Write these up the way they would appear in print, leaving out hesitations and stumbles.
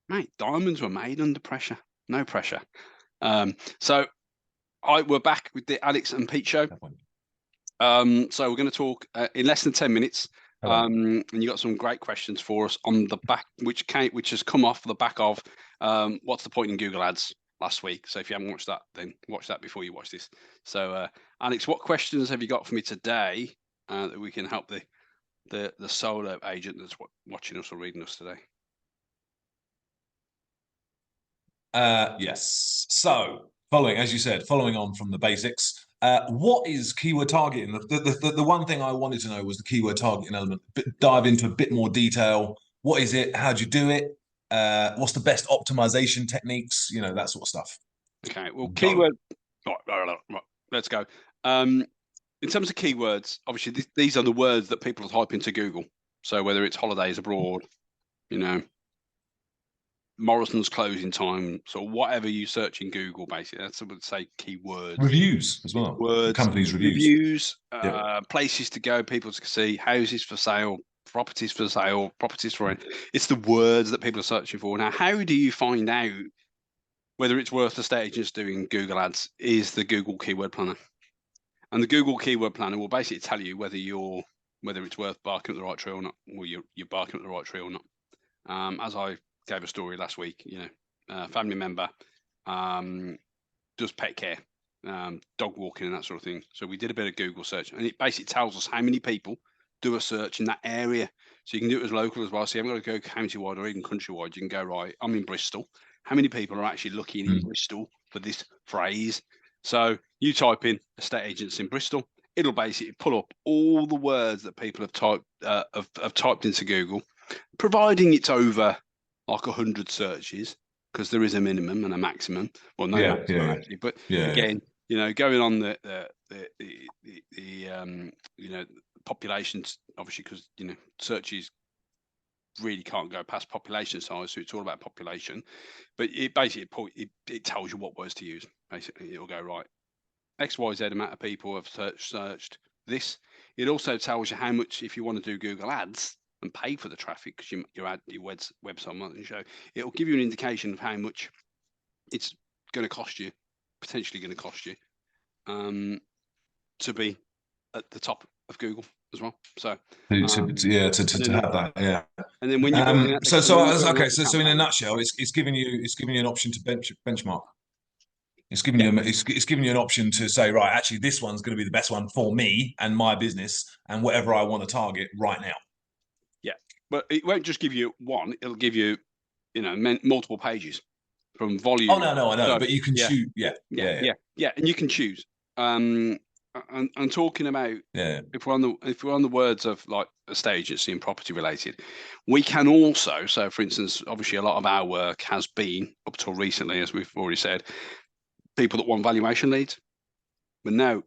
Mate, diamonds were made under pressure. No pressure. So we're back with the Alex and Pete show. So we're going to talk in less than 10 minutes. And you got some great questions for us on the back, which has come off the back of what's the point in Google Ads last week. So if you haven't watched that, then watch that before you watch this. So Alex, what questions have you got for me today that we can help the solo agent that's watching us or reading us today? Yes. So following, as you said, following on from the basics, what is keyword targeting? The one thing I wanted to know was the keyword targeting element. Dive into a bit more detail. What is it? How do you do it? What's the best optimization techniques? You know, that sort of stuff. Okay. Well, keyword. Right, let's go. In terms of keywords, obviously these are the words that people type into Google. So whether it's holidays abroad, Morrison's closing time, so whatever you search in Google, basically, that's what I would say keywords. Reviews as well. Words, companies' reviews. Places to go, people to see, houses for sale, properties for sale, properties for rent. It's the words that people are searching for. Now, how do you find out whether it's worth estate agents doing Google Ads? Is the Google Keyword Planner. And the Google Keyword Planner will basically tell you whether it's worth barking up the right tree or not, or you're barking up the right tree or not. As I gave a story last week, family member does pet care, dog walking and that sort of thing. So we did a bit of Google search, and it basically tells us how many people do a search in that area. So you can do it as local as well. So you haven't got to go county-wide or even country-wide. You can go, right, I'm in Bristol. How many people are actually looking in Bristol for this phrase? So you type in estate agents in Bristol, it'll basically pull up all the words that people have typed into Google, providing it's over like 100 searches, because there is a minimum and a maximum. Well, no maximum actually, but again, going on the populations, obviously, because searches really can't go past population size, so it's all about population. But it basically it tells you what words to use. Basically, it'll go right. XYZ amount of people have searched this. It also tells you how much, if you want to do Google Ads and pay for the traffic, because your website marketing show, it'll give you an indication of how much it's going to cost you, potentially going to cost you, to be at the top of Google as well. So to have that, yeah. And then when you so in a nutshell, it's giving you an option to benchmark. It's giving you it's giving you an option to say, right, actually, this one's going to be the best one for me and my business and whatever I want to target right now. Yeah, but it won't just give you one; it'll give you, multiple pages from volume. Oh no, I know, but you can choose. Yeah, and you can choose. And talking about if we're on the words of like estate agency and property related, we can also, so for instance, obviously a lot of our work has been up till recently, as we've already said, people that want valuation leads, but now,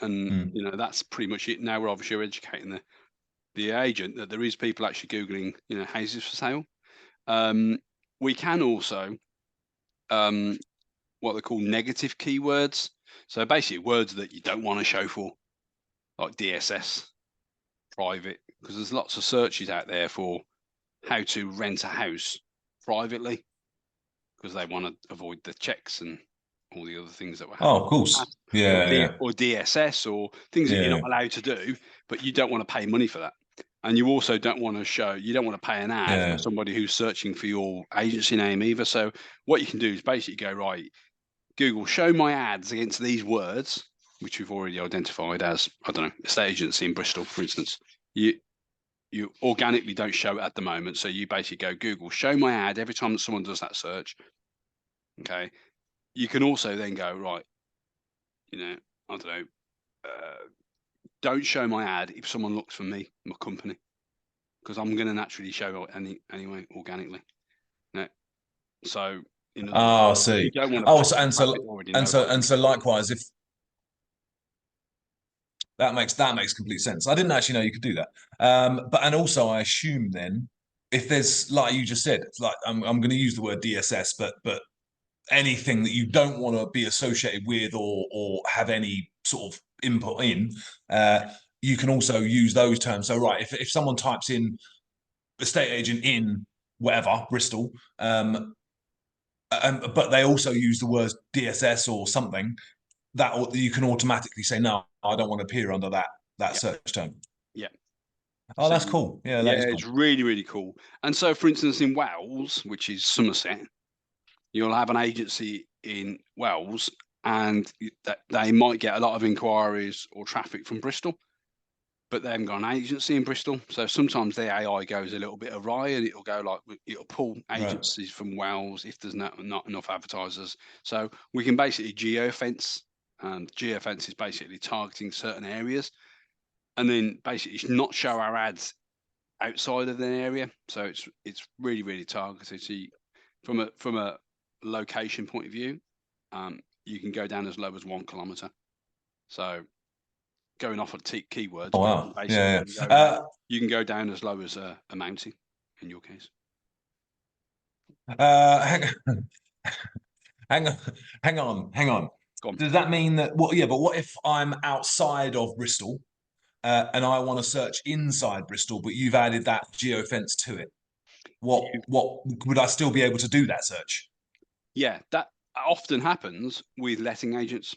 and that's pretty much it. Now we're obviously educating the agent that there is people actually Googling houses for sale. We can also what they call negative keywords. So basically words that you don't want to show for, like DSS, private, because there's lots of searches out there for how to rent a house privately, because they want to avoid the checks and all the other things that were happening. Oh, of course. Or DSS, or things that you're not allowed to do, but you don't want to pay money for that. And you also don't want to pay an ad for somebody who's searching for your agency name either. So what you can do is basically go, right, Google, show my ads against these words, which we've already identified as, I don't know, estate agency in Bristol, for instance. You organically don't show it at the moment. So you basically go, Google, show my ad every time that someone does that search. Okay. You can also then go, right, I don't know, don't show my ad if someone looks for me, my company, because I'm going to naturally show it anyway, organically. So, I see. So likewise, if that makes complete sense. I didn't actually know you could do that. And also I assume then, if there's, like you just said, it's like I'm going to use the word DSS, but anything that you don't want to be associated with or have any sort of input in, you can also use those terms. So right, if someone types in estate agent in whatever, Bristol. But they also use the words DSS or something that you can automatically say, no, I don't want to appear under that search term. Yeah. Oh, so, that's cool. Yeah, yeah, it's cool. Really, really cool. And so, for instance, in Wells, which is Somerset, you'll have an agency in Wells, and they might get a lot of inquiries or traffic from Bristol, but they haven't got an agency in Bristol. So sometimes the AI goes a little bit awry, and it'll go like, it'll pull agencies from Wells if there's not enough advertisers. So we can basically geofence. Geofence is basically targeting certain areas, and then basically not show our ads outside of an area. So it's really, really targeted. So from a location point of view, you can go down as low as 1 kilometer. So going off of keywords. Oh, wow. You can go down as low as a mountain in your case. Hang on. Does that mean that but what if I'm outside of Bristol and I want to search inside Bristol, but you've added that geofence to it? What would I still be able to do that search? Yeah, that often happens with letting agents.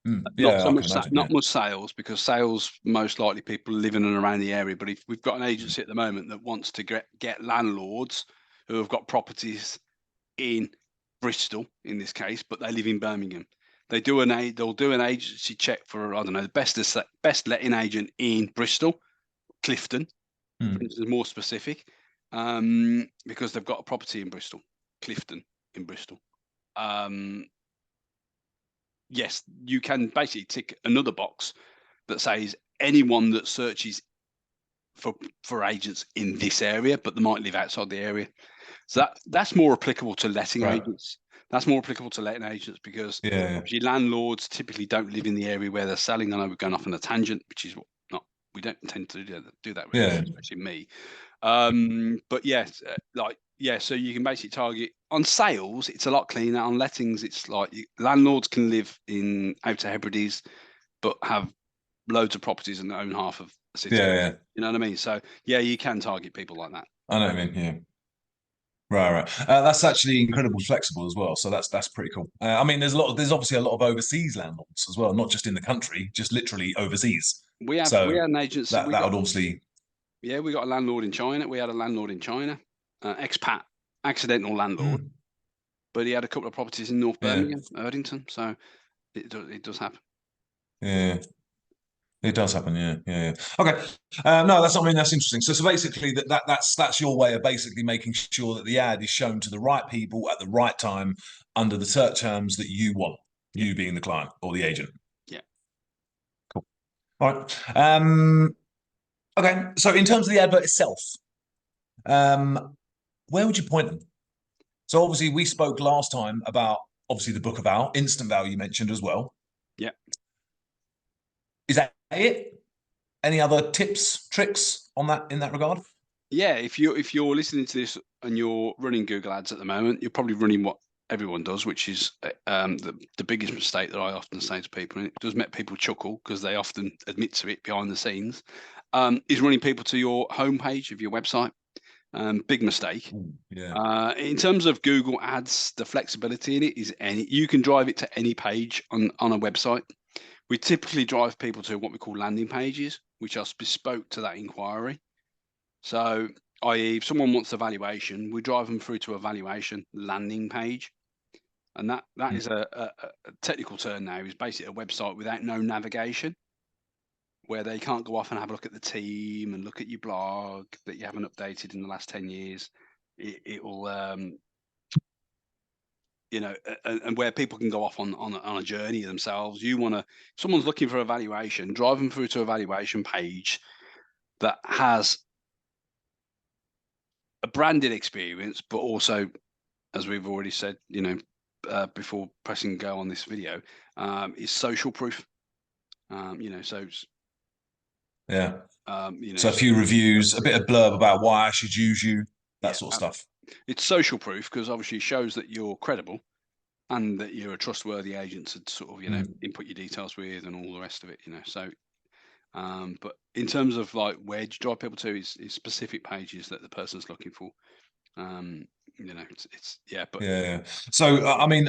Not much sales, because sales most likely people living in and around the area. But if we've got an agency at the moment that wants to get landlords who have got properties in Bristol, in this case, but they live in Birmingham, they'll do an agency check for, I don't know, the best letting agent in Bristol, Clifton, for instance, more specific, because they've got a property in Bristol, Clifton in Bristol. Yes, you can basically tick another box that says anyone that searches for agents in this area, but they might live outside the area. So that's more applicable to letting agents. That's more applicable to letting agents because obviously landlords typically don't live in the area where they're selling. I know we're going off on a tangent, which is we don't intend to do that really, especially me. But yes, so you can basically target on sales. It's a lot cleaner. On lettings, it's like landlords can live in Outer Hebrides, but have loads of properties and own half of the city. You know what I mean? So yeah, you can target people like that. I know what I mean. Yeah. Right. That's actually incredibly flexible as well. So that's pretty cool. I mean, there's obviously a lot of overseas landlords as well, not just in the country, just literally overseas. We had an agency. That would obviously. Yeah, we got a landlord in China. We had a landlord in China, expat, accidental landlord, but he had a couple of properties in North Birmingham, Erdington. So it does happen. Yeah. It does happen, yeah. Okay, no, that's interesting. So basically, that's your way of basically making sure that the ad is shown to the right people at the right time under the search terms that you want. You being the client or the agent. Yeah. Cool. All right. Okay. So in terms of the advert itself, where would you point them? So obviously, we spoke last time about obviously the Book of Owl, Instant Value you mentioned as well. Yeah. Is that it? Any other tips, tricks on that in that regard? Yeah, if you're listening to this and you're running Google Ads at the moment, you're probably running what everyone does, which is the biggest mistake that I often say to people, and it does make people chuckle because they often admit to it behind the scenes, is running people to your homepage of your website. Big mistake. In terms of Google Ads, the flexibility in it is you can drive it to any page on a website. We typically drive people to what we call landing pages, which are bespoke to that inquiry. So, i.e., if someone wants a valuation, we drive them through to a valuation landing page. And that is a technical term now, is basically a website without no navigation, where they can't go off and have a look at the team and look at your blog that you haven't updated in the last 10 years. It will, and where people can go off on a journey themselves. Someone's looking for a valuation, drive them through to a valuation page that has a branded experience, but also, as we've already said, before pressing go on this video, is social proof. So a few reviews, a bit of blurb about why I should use you, that sort of stuff. It's social proof because obviously it shows that you're credible and that you're a trustworthy agent to sort of input your details with and all the rest of it. So But in terms of like where do you drive people to, is specific pages that the person's looking for. It's but yeah. So I mean,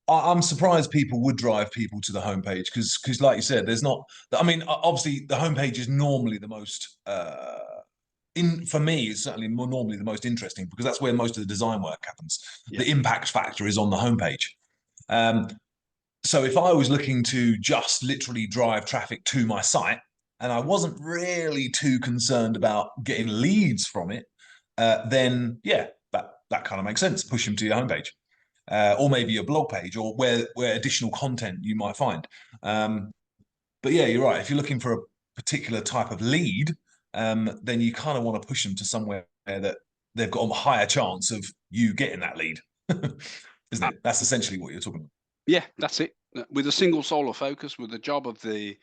I'm surprised people would drive people to the homepage because, like you said, there's not. I mean, obviously, the homepage is normally the most. For me, it's certainly more normally the most interesting because that's where most of the design work happens. The impact factor is on the homepage. So if I was looking to just literally drive traffic to my site and I wasn't really too concerned about getting leads from it, then yeah, that kind of makes sense. Push them to your homepage. Or maybe your blog page, or where additional content you might find. But yeah, you're right. If you're looking for a particular type of lead, then you kind of want to push them to somewhere that they've got a higher chance of you getting that lead, isn't it? That's essentially what you're talking about. Yeah, that's it. With a single solar focus, with the job of the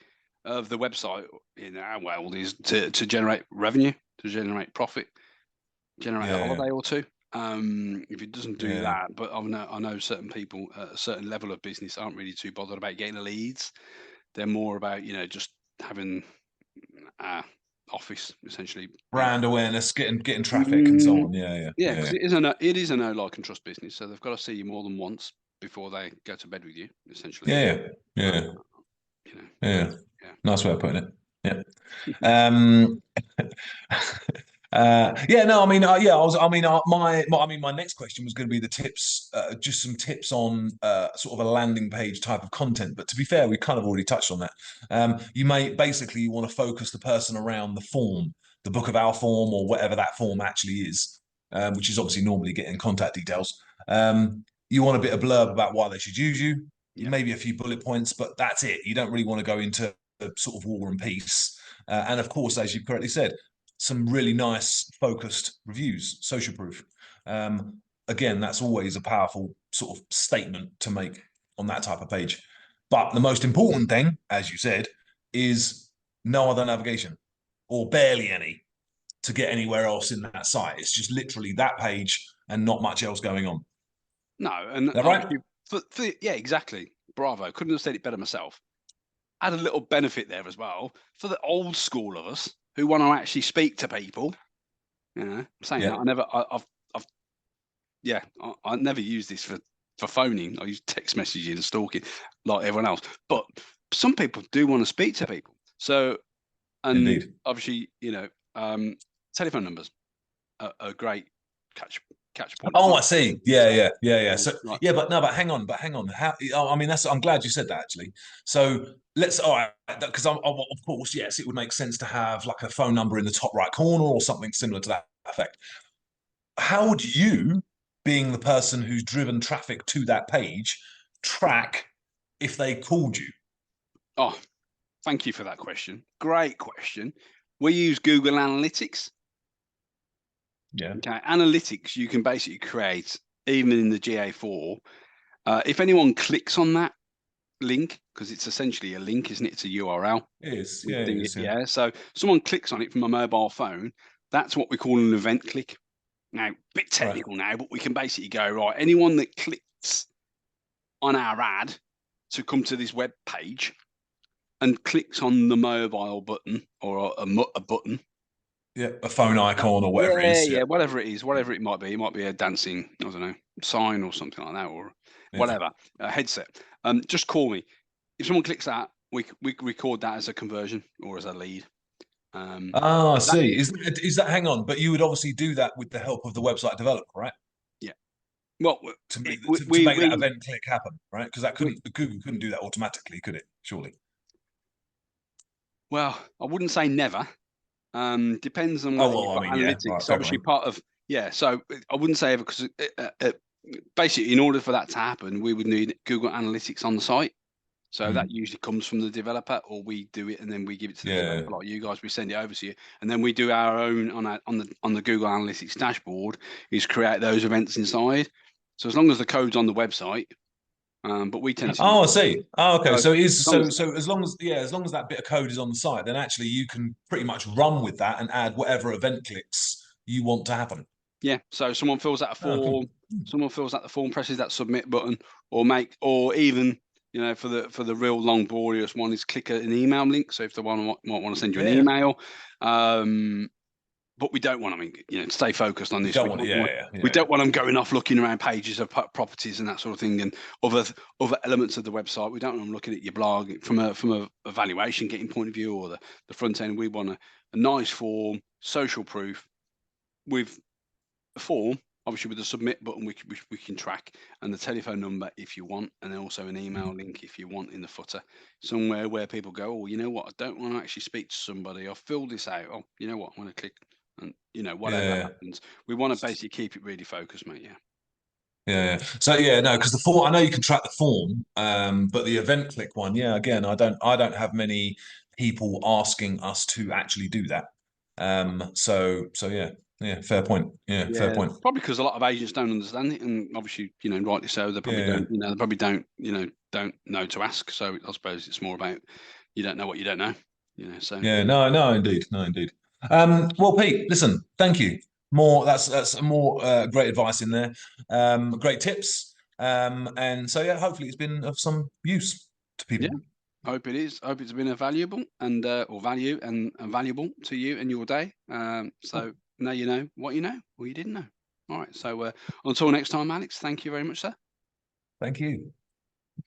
website in our world is to generate revenue, to generate profit, generate a holiday or two. If it doesn't do that, but I know certain people at a certain level of business aren't really too bothered about getting the leads. They're more about just having office essentially, brand awareness, getting traffic and so on. Yeah, because it is a no like and trust business, so they've got to see you more than once before they go to bed with you, essentially. Yeah. Nice way of putting it. Yeah. No, I mean, my next question was going to be the tips, just some tips on sort of a landing page type of content. But to be fair, we kind of already touched on that. You want to focus the person around the form, the Book of Our form, or whatever that form actually is, which is obviously normally getting contact details. You want a bit of blurb about why they should use you, maybe a few bullet points, but that's it. You don't really want to go into sort of war and peace. And of course, as you correctly said, some really nice focused reviews, social proof. Again, that's always a powerful sort of statement to make on that type of page. But the most important thing, as you said, is no other navigation or barely any to get anywhere else in that site. It's just literally that page and not much else going on. No, and right? Yeah, exactly. Bravo. Couldn't have said it better myself. Add a little benefit there as well for the old school of us who want to actually speak to people. I'm saying that I never use this for phoning. I use text messaging and stalking like everyone else. But some people do want to speak to people. So, and indeed, obviously, telephone numbers are great catch point. Oh, I see. Yeah. So but hang on. How? I mean, I'm glad you said that actually. So all right, because of course, yes, it would make sense to have like a phone number in the top right corner or something similar to that effect. How would you, being the person who's driven traffic to that page, track if they called you? Oh, thank you for that question. Great question. We use Google Analytics. Yeah. Okay. Analytics you can basically create even in the GA4. If anyone clicks on that link, because it's essentially a link, isn't it? It's a URL. It is. Yeah. So someone clicks on it from a mobile phone. That's what we call an event click. Now, a bit technical now, but we can basically go, right, anyone that clicks on our ad to come to this web page and clicks on the mobile button or a button. Yeah, a phone icon or whatever it is. Yeah, whatever it is, whatever it might be. It might be a dancing, I don't know, sign or something like that, or whatever, a headset. Just call me. If someone clicks that, we record that as a conversion or as a lead. I see. Is that, hang on, but you would obviously do that with the help of the website developer, right? Yeah. Well, to make that event click happen, right? Because Google couldn't do that automatically, could it? Surely. Well, I wouldn't say never. Depends on whether you've got analytics. Right, obviously, part of So I wouldn't say ever, because basically, in order for that to happen, we would need Google Analytics on the site. So that usually comes from the developer, or we do it and then we give it to the developer, like you guys. We send it over to you, and then we do our own on the Google Analytics dashboard. Is create those events inside. So as long as the code's on the website, but we tend to. I see. Oh, okay. So as long as that bit of code is on the site, then actually you can pretty much run with that and add whatever event clicks you want to happen. Yeah. So someone fills out a form. Someone fills out the form, presses that submit button, or even You know, for the real long glorious one is click an email link. So if the one might want to send you an Yeah. email, but we don't want, I mean, you know, stay focused on this. We don't want them going off looking around pages of properties and that sort of thing, and other elements of the website. We don't want them looking at your blog from a valuation getting point of view, or the front end. We want a nice form, social proof, with a form, obviously with the submit button we can track, and the telephone number if you want, and then also an email link if you want in the footer, somewhere where people go, oh, you know what, I don't want to actually speak to somebody, I'll fill this out, oh, you know what, I want to click, and you know, whatever happens, we want to basically keep it really focused, mate. Yeah. So no, because the form, I know you can track the form, but the event click one, again, I don't have many people asking us to actually do that. So fair point. Fair point. Probably because a lot of agents don't understand it, and obviously, you know, rightly so. They probably don't. You know, they probably don't know to ask. So I suppose it's more about you don't know what you don't know. You know. So no, indeed. Well, Pete, listen, thank you. That's more great advice in there. Great tips. And so hopefully it's been of some use to people. Yeah. I hope it is. I hope it's been a valuable and or value and valuable to you and your day. So now you know what you know or you didn't know. All right. So until next time, Alex, thank you very much, sir. Thank you.